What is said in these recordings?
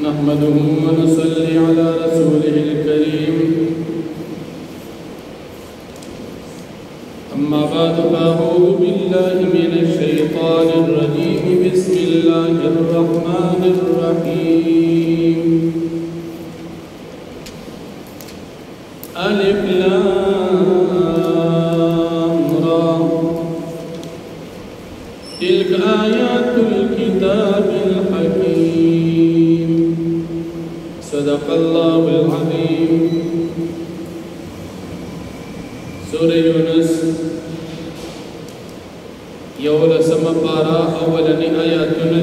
नहमदुहु व नसल्ली अला रसूलिहिल करीम। अम्मा बाद फ़अऊज़ु बिल्लाहि मिनश शैतानिर रजीम। बिस्मिल्लाहिर रहमानिर रहीम। अलिफ लाम रा तिल्क आयातुल किताबिल हकीम। सदक़ल्लाहुल अज़ीम। सूरह यूनुस यौलसम पारा अव्वलनि आयातुनि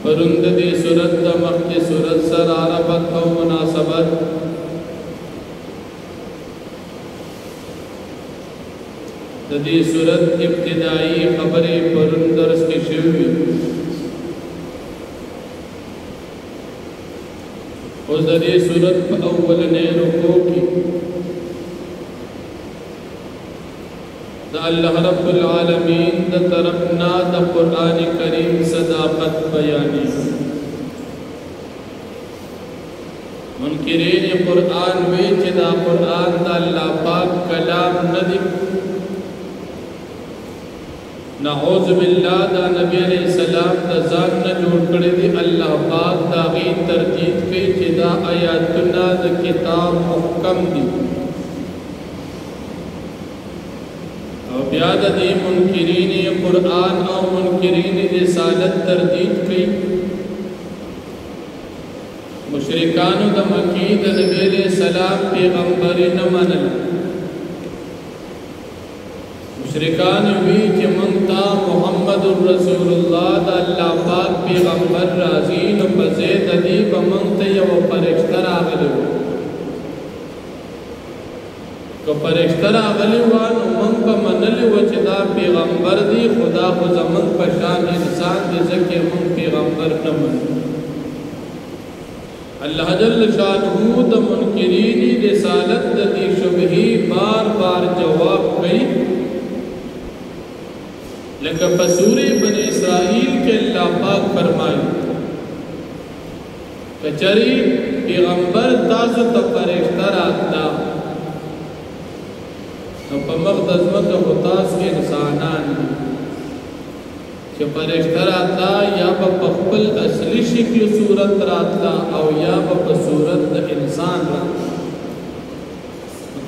परंददी सूरत मक्की सूरत सर आरबत और मुनासबत ददी सूरत इब्तिदाई खबरें परंदरस के शिवी उस ददी सूरत अव्वल ने रुको की अल्लाह रब्बुल आलमीन द तरफना द कुरान करीम सदाकत बयानी मुनकिरीन कुरान में चिदा कुरान द अल्लाह पाक कलाम नदी नऊज़ु बिल्लाह द नबी अलैहिस्सलाम द जान न जोड़ करे दी अल्लाह पाक दा गी तरजीत के चिदा आयातुना द किताब मुहकम दी ब्याद दी मुनकिरीन कुरान और मुनकिरीन रिसालत तरदीद की मुशरिकान द मक्की द नबी अलैहिस्सलाम पैगंबर न मनल मुशरिकान भी कि मनता मुहम्मदुर रसूलुल्लाह द अल्लाह पाक पैगंबर राजी न बज़ेद दी बमंत य व फरिश्ता आगले को फरिश्ता आगले वन मन का मनल व चिदा पैगंबर दी खुदा को जमन पशान इंसान जैसे कि हम पैगंबर न मन अल्लाह जल्ल शानहू द मुनकिरीन रिसालत दी शुबही बार बार जवाब कई लेकिन बसूरे बने इसराइल के अल्लाह पाक फरमाए कचरी पैगंबर ताज़ तो फरिश्ता राता तो पमगदज़मत होतास के इंसानान के फरिश्ता राता या बखबल असली शिक्ल सूरत राता और या बसूरत इंसान राता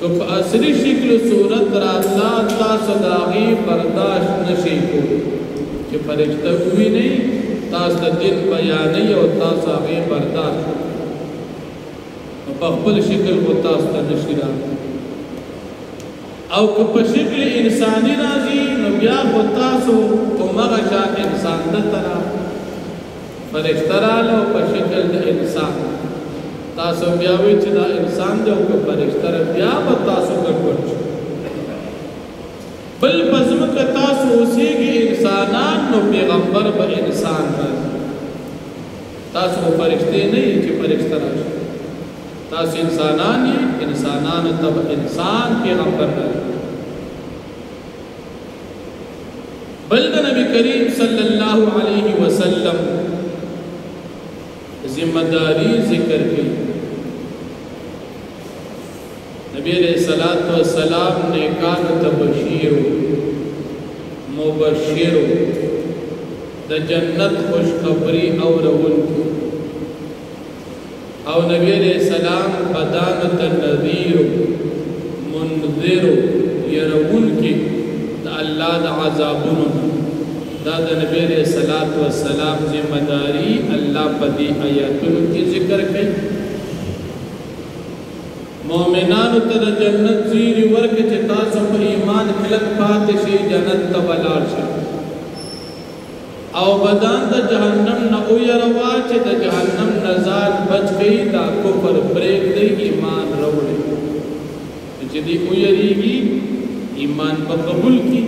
तो असली शिक्ल सूरत राता ता सदागी बर्दाश्त नशी को कि फरिश्ता हुई नहीं तास दिन बयान नहीं और तास आगे बर्दाश्त बखबल शिक्ल होता नशी राता और कपशिक्ल इंसानी राजी नबिया होता सो तो मगशा इंसान द तरा फरिश्ता रालो पशिक्ल इंसान तासो ब्यावी चिदा इंसान जो को फरिश्ता ब्या बतासो गड़बड़ बल बज़म का तासो उसी की इंसानान नो पैगंबर ब इंसान तासो फरिश्ते नहीं कि फरिश्ता राजी तास इंसानान ये इंसानान तब इंसान पैगंबर बल्द नबी करीम सल्लल्लाहु अलैहि वसल्लम जिम्मेदारी जिक्र की नबी अलैहिस्सलातु वस्सलाम ने कान तबशीर मुबशिर द जन्नत खुशखबरी और उनकी और नबी अलैहिस्सलाम बदान तनज़ीर मुनज़िर यरउन की अल्लाह द अज़ाबुन दाद नबी अलैहिस्सलातु वस्सलाम जिम्मेदारी अल्लाह पदी आयतुन की जिक्र की मोमिनान तर जन्नत ज़ीर वर्ग चिता सब ईमान खिलक पाते शे जन्नत तबलार शे और बदान द जहन्नम न उयरवा चे द जहन्नम नजात बच गई दा कुफर ब्रेक दे ईमान रवड़े जदी उयरीगी ईमान बकबूल की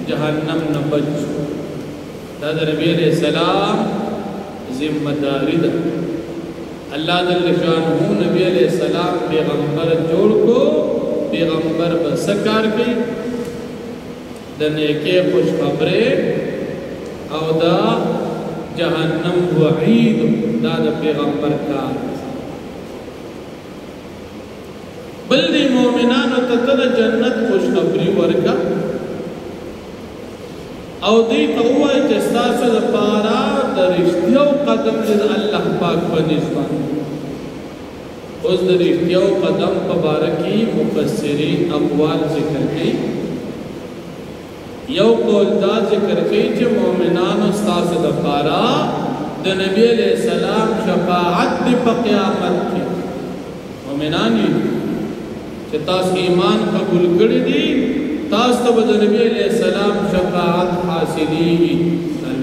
जहन्नम न बच दादा नबी अलैहिस्सलाम जिम्मेदारी दा अल्लाह जल्ल शानहू नबी अलैहिस्सलाम पैगंबर जोड़ को पैगंबर बसकार गई द د نیکۍ خوش خبرې او دا جهنم وعید دا د پیغمبر کار بل دی مومنانو ته د جنت خوش خبري ورکا او دی ته ووایي چې ستاسو دپاره د رښتیو قدم دی د الله پاک په نسبت اوس د رښتیو قدم په باره کې مفسرین اقوال ذکر کوي یو قول دا ذکر کوي چې مومنانو ستاسو دپاره د نبی علیہ السلام شفاعت دی په قیامت کې مومنان یې چې تاسو ایمان قبول کړی دي تاسو ته د نبی علیہ السلام شفاعت حاصلېږي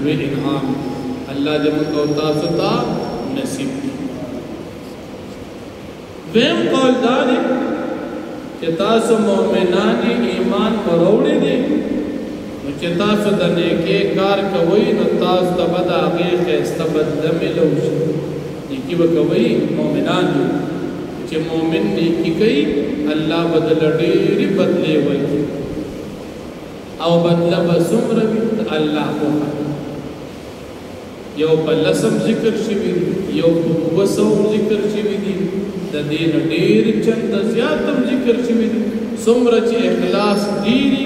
لوی انعام الله دې موږ او تاسو ته نصیب کړي دویم قول دا دی چې تاسو مومنان ایمان وروړي دي نو چې تاسو د نیکۍ کار کوئ نو تاسو ته به د هغې ښایسته بدله ملو شي نیکي به کوئ مومنان دي چې مومن نیکی کوي الله بدل ډېرې بدلې ورکړي او بدله به څومره وي د الله خوښه یو په لسم ذکر شوي دي یو په 200 ذکر شوي دي د دې نه ډېر چنده زیات هم ذکر شوي دي څومره چې اخلاص ډېري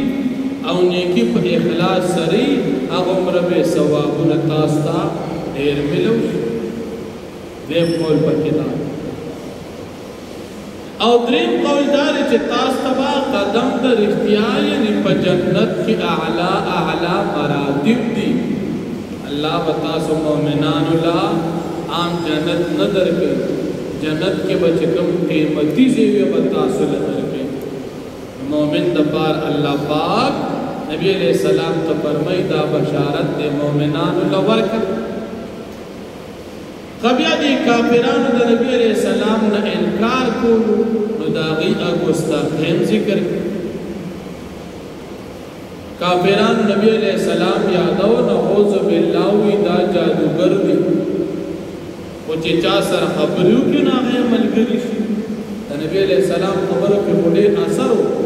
او نیکی په اخلاص سره هغومره به ثوابونه تاسو ته ډېر ملو شي دویم قول پکې دا او دریم قول دا دی چې تاسو ته به قدم د رښتیا یعنې په جنت کې اعلی مراتب دي الله به تاسو مومنانو له عام جنت نه درکوي جنت کې به چې کوم قیمتي ځای به تاسو له درکوي مومن دپاره الله پاک نبی علیہ السلام ته فرمایي دا بشارت د مومنانو له ورکړه بیا دی کافرانو د نبی علیہ السلام نه انکار کولو نو د هغې ګستاخیم ذکر کافرانو نبی علیہ السلام یادو نعوذ بالله وی دا جادوګر دی او چې چا سره خبرې وکړي نو هغه ملګري شي د نبی علیہ السلام خبرو کې خو ډېر اثر و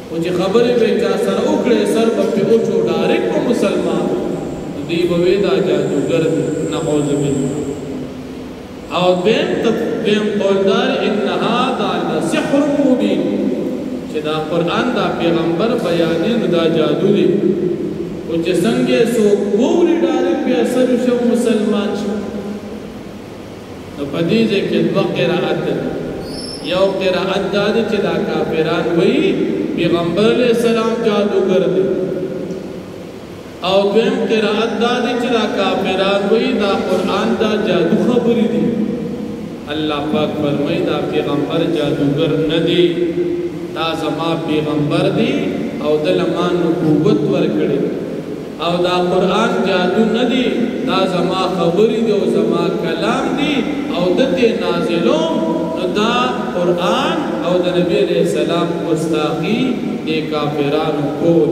او چې خبرې به چا سره وکړې سر به پرې وچو ډایرکټ په مسلمان دوی به وایي دا جادوګر دی نعوذ بالله او دیم قولدار ان هذا لسحر مبین چې دا قرآن دا پیغمبر بیانې نو دا جادو دی او چې څنګه څوک ووري ډایرکټ بیا اثر شو مسلمان شو نو په دې ځای کې دوه قرائت یو قرائت دا دی چې دا کافران وایي پیغمبر علیہ السلام جادوګر دی او دویم قرائت دا دی چې دا کافران وایي دا قرآن دا جادو خبرې دي الله پاک فرمایي دا پیغمبر جادوګر نه دی دا زما پیغمبر دی او دله ما نبوت ورکړې او دا قرآن جادو نه دی دا زما خبرې دي او زما کلام دی او دته نازلو نو دا قرآن او د نبی علیہ السلام گستاخی دی کافرانو کول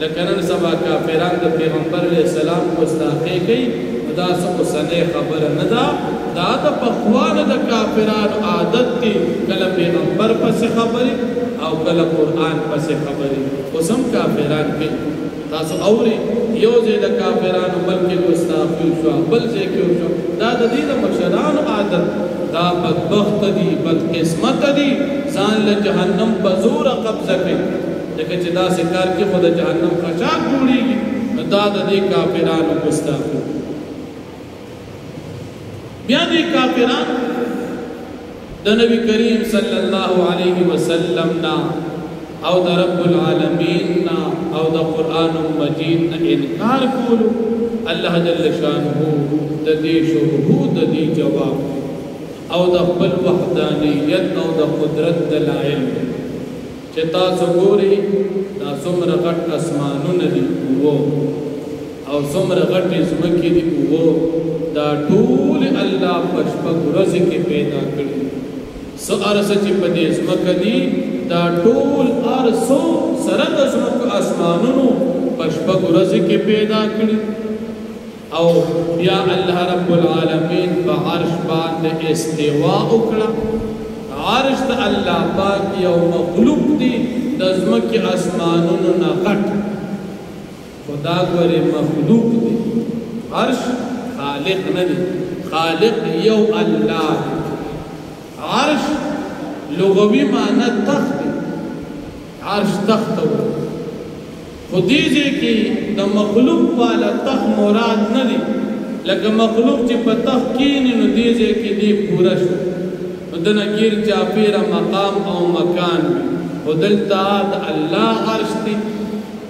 لکه نن سبا کافران د پیغمبر علیہ السلام گستاخی کوي دا څه اوسنۍ خبره نه ده دا د پخوانو د کافرانو عادت دی کله پیغمبر پسې خبرې او کله قرآن پسې خبرې اوس هم کافران کوي تاسو اورئ یو ځای د کافرانو بلکې ګستاخي وشوه بل ځای کې وشوه دا د دې د مشرانو عادت دا بدبخت دي بدقسمت دي ځان له جهنم په زوره قبضه کوي ځکه چې داسې کار کې خو د جهنم خشاک جوړېږي نو دا د دې کافرانو ګستاخي بیا دې کافران د نبی کریم صلی الله علیه وسلم نا او د رب العالمین نا او د قرآن مجید نا انکار کولو الله جل شانه د دې شبهو د دې جواب او د خپل وحدانیت او د قدرت دلایل چې تاسو ګورئ دا څومره غټ اسمانونه دي او څومره غټې ځمکې دي دا ټول الله په شپږ ورځې کې پیدا کړي څه ارسه چې په دې ځمکه دي دا ټول ارسو سره د ځمکو اسمانونو په شپږ ورځې کې پیدا کړي او بیا الله رب العالمین په عرش باندې استوا وکړه عرش د الله پاک یو مخلوق دی د ځمکې اسمانونو نه غټ خدا ګورې مخلوق دی عرش خالق نه دی خالق یو الله عرش لغوي معنی تخت دی عرش تخت و خو دې ځای کې د مخلوق والا تخت مراد نه دی لکه مخلوق چې په تخت کښېني نو دې ځای کې دی پوره شو نو دنه ګیر چاپېره مقام او مکان وي خو دلته د الله عرش دی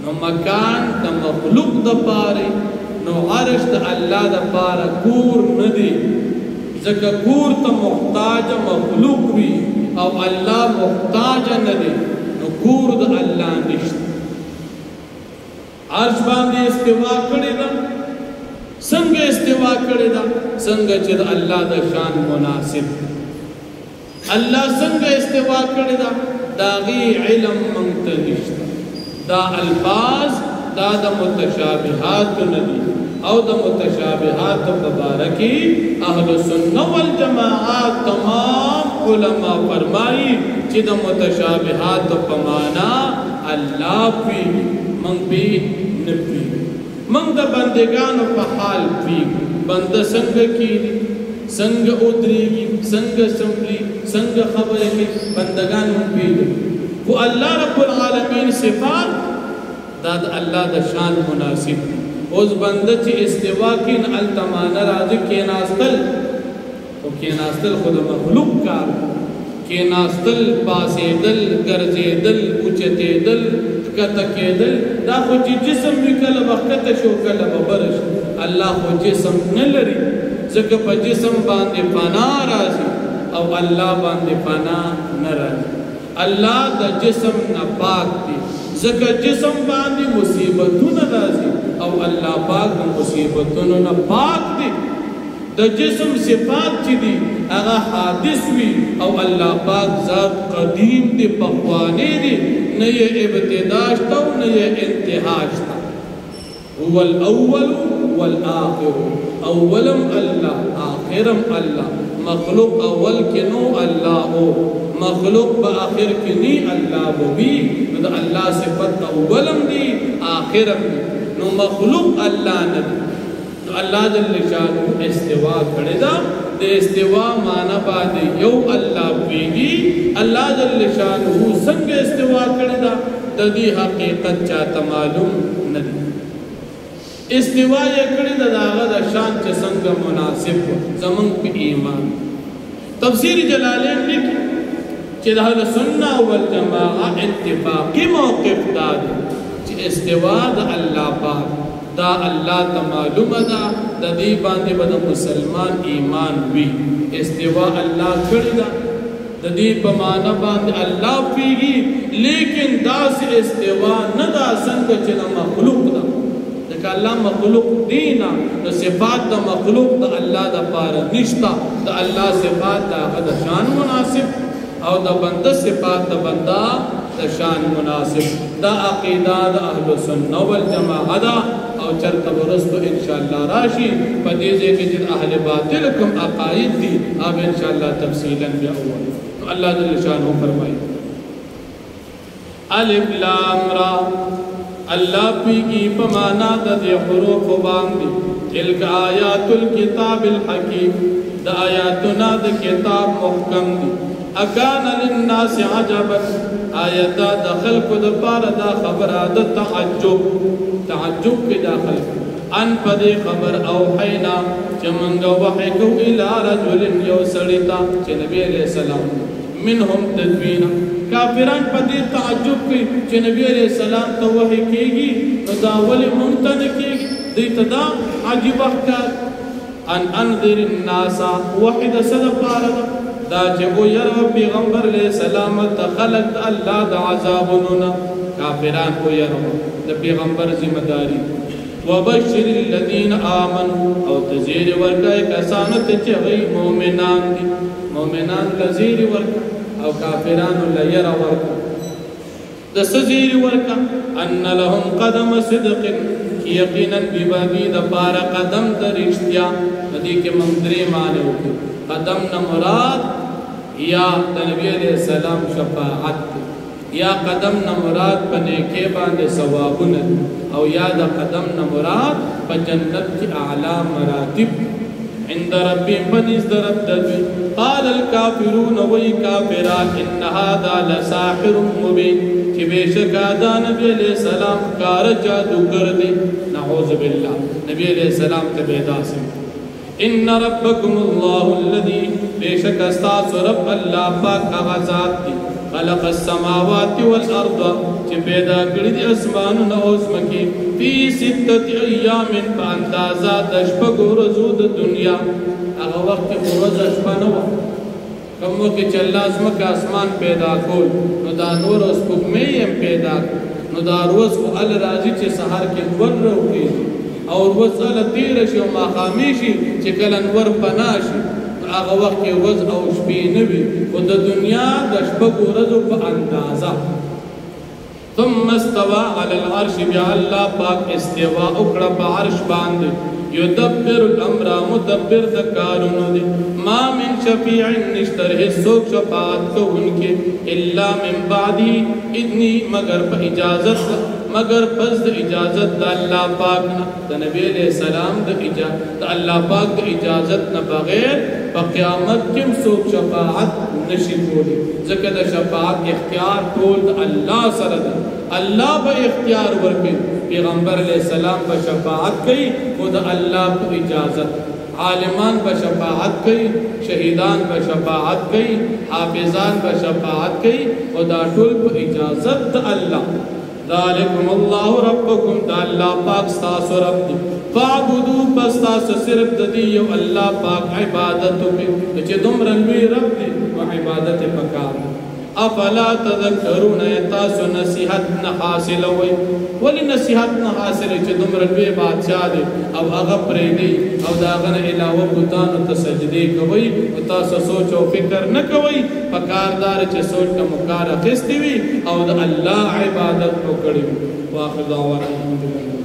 نو مکان د مخلوق دپاره نو عرش د الله دپاره کور نه دی ځکه کور ته محتاج مخلوق وي او الله محتاج نه دی نو کور د الله نشته عرش باندې استوا کړې ده څنګه استوا کړې ده څنګه چې د الله د شان مناسب الله څنګه استوا کړې ده د هغې علم موږ ته نشته دا الفاظ دا د متشابهاتو نه دي او د متشابهاتو په باره کې اهل سنت والجماعت تمام علما فرمایي چې د متشابهاتو په معنا الله پوهېږي موږ پې نه پوهېږو موږ د بندګانو په حال پوهېږو بنده څنګه کېږي څنګه ودرېږي څنګه سملي څنګه خبرې کوي بندګان موږ پوهېږو خو الله رب العالمین صفات دا د الله د شان مناسب اوس بنده چې استوا کوي نو هلته معنی راځي کېناستل خو کېناستل خو د مخلوق کار کېناستل پاسېدل ګرځېدل اوچتېدل ښکته کېدل دا خو چې جسم وي کله به ښکته شو کله به بره شو الله خو جسم نه لري ځکه په جسم باندې فنا راځي او الله باندې فنا نه راځي الله د جسم نه پاک دی ځکه جسم باندې مصیبتونه راځي او الله پاک د مصیبتونو نه پاک دی د جسم صفات چې دي هغه حادث وي او الله پاک ذات قدیم دی پخوانی دی نه یې ابتدا شته او نه یې انتها شته هو الاول والآخر اولم الله آخرم الله مخلوق اول کې نو الله هو مخلوق په آخر کې نی الله وي نو د الله صفت اولم دی آخرم دی نو مخلوق الله نه دی نو الله جل شانه استوا کړی دا د استوا معنی باندې یو الله ویږي الله جل شانه څنګه استوا کړی دا د دې حقیقت چاته معلوم نه دی استوا یې کړی دا هغه د شان چې څنګه مناسب زمون په ایمان تفسیر جلالین لیکي چې د اهل سنت والجماعت اتفاقی موقف دا دی چې استوا د الله پاک دا الله ته معلومه ده د دې باندې به د مسلمان ایمان وي استوا الله کړی ده د دې په معنا باندې الله پوهېږي لیکن داسې استوا نه ده څنګه چې د مخلوق ده ځکه الله مخلوق دی نه نو صفات د مخلوق د الله دپاره نشته د الله صفات د هغه د شان مناسب او د بنده صفات د بنده د شان مناسب دا عقیده د اهل سنت والجماعت ده او چرته ورستو ان شاء الله راشي په دې ځای کې چې اهل باطل کوم عقاید دي اب ان شاء الله تفصیلا بیا اول الله جل شانه فرمایي الف لام را الله پیږي په معنا د حروف باندې تلک آیات الكتاب الحکیم د آیاتنا د کتاب محکم دي اکان للناس عجبا آیات د خلق د پاره دا خبره د تعجب کې داخل ان پدې خبر او حینا چې مونږ وحی کو الی رجل یو سړی ته چې نبی علیہ السلام منهم تدوینا کافران پدې تعجب کوي چې نبی علیہ السلام ته وحی کیږي نو دا ولې مونږ ته نه کیږي دې تدا عجیب ښکار ان انذر الناس وحید صد پاره دا چې وو ير پیغمبر علیہ السلام ته خلق الله د عذابونو کافران کو ير د پیغمبر ذمہ داری وبشر الذين امنوا او تزير ورکای کسانو ته چې غي مؤمنان دي مؤمنان لزير ورکا او کافران لير ورکا د سزير ورکا ان لهم قدم صدق یقینا ببابی د پار قدم د رښتیا دې کې مندري معنی قدم نه مراد یا د نبی عليه السلام شفاعت یا قدم نمراد پنیکے باندے ثوابون او یا دا قدم نمراد پا جنت کی اعلی مراتب عند ربی بنیز در رب قال الكافرون وی کافران ان هذا لساحر مبین کہ بے شک آدھا نبی علیہ السلام کار جادوگر دے نعوذ باللہ نبی علیہ السلام تبیدہ سے ان ربکم اللہ الذی بے شک استاس رب اللہ پاک آغازات دی خلق السماوات والارض چه پیدا کړی دي اسمانونه او ځمکې فی 6 ایام په اندازه د شپږو ورځو د دنیا هغه وخت کې ورځ شپه نه وه کوم وخت چې الله ځمکه اسمان پیدا کول نو دا نور اوس سپوږمۍ هم پیدا نو دا ورځ خو ال راځي چې سهار کې نور راوخېږي او ورځ ال تېره شي او ماښامي شي چې کله نور پناه شي هغه وخت کې ورځ او شپې نه وي خو د دنیا د شپږو ورځو په اندازه ثم استوى على العرش بیا الله پاک استوا وکړه په عرش باندې یدبر الامر مدبر د کارونو دی ما من شفیع نشتر هیڅوک شفاعت کوونکې الا من بعد اذنی مگر په اجازت مگر پس د اجازت د الله پاک نه د نبی علیہ السلام د الله پاک د اجازت نه بغیر په قیامت کې څوک شفاعت نشي کولی ځکه د شفاعت اختیار ټول د الله سره دی الله به اختیار ورکړي پیغمبر علیہ السلام به شفاعت کوي خو د الله په اجازت عالمان به شفاعت کوي شهیدان به شفاعت کوي حافظان به شفاعت کوي او دا ټول په اجازت د الله ذالکم الله ربکم دا الله پاک ستاسو رب دی فعبدو پس تاسو صرف د دې یو الله پاک عبادت وکړئ چې دومره لوی رب دی او عبادت پکار افلا تذکرون تاسو نصیحت نه حاصلوئ ولی نصیحت نه حاصل چې دومره لوی بادشاہ دی او هغه پرېږدي او د هغه نه علاوه بتانو ته سجدې کوئ او تاسو سوچ او فکر نه کوئ پکار دار چې سوچ ته مکار اخیستې وي او د الله عبادت وکړئ واخر دعوانا الحمدلله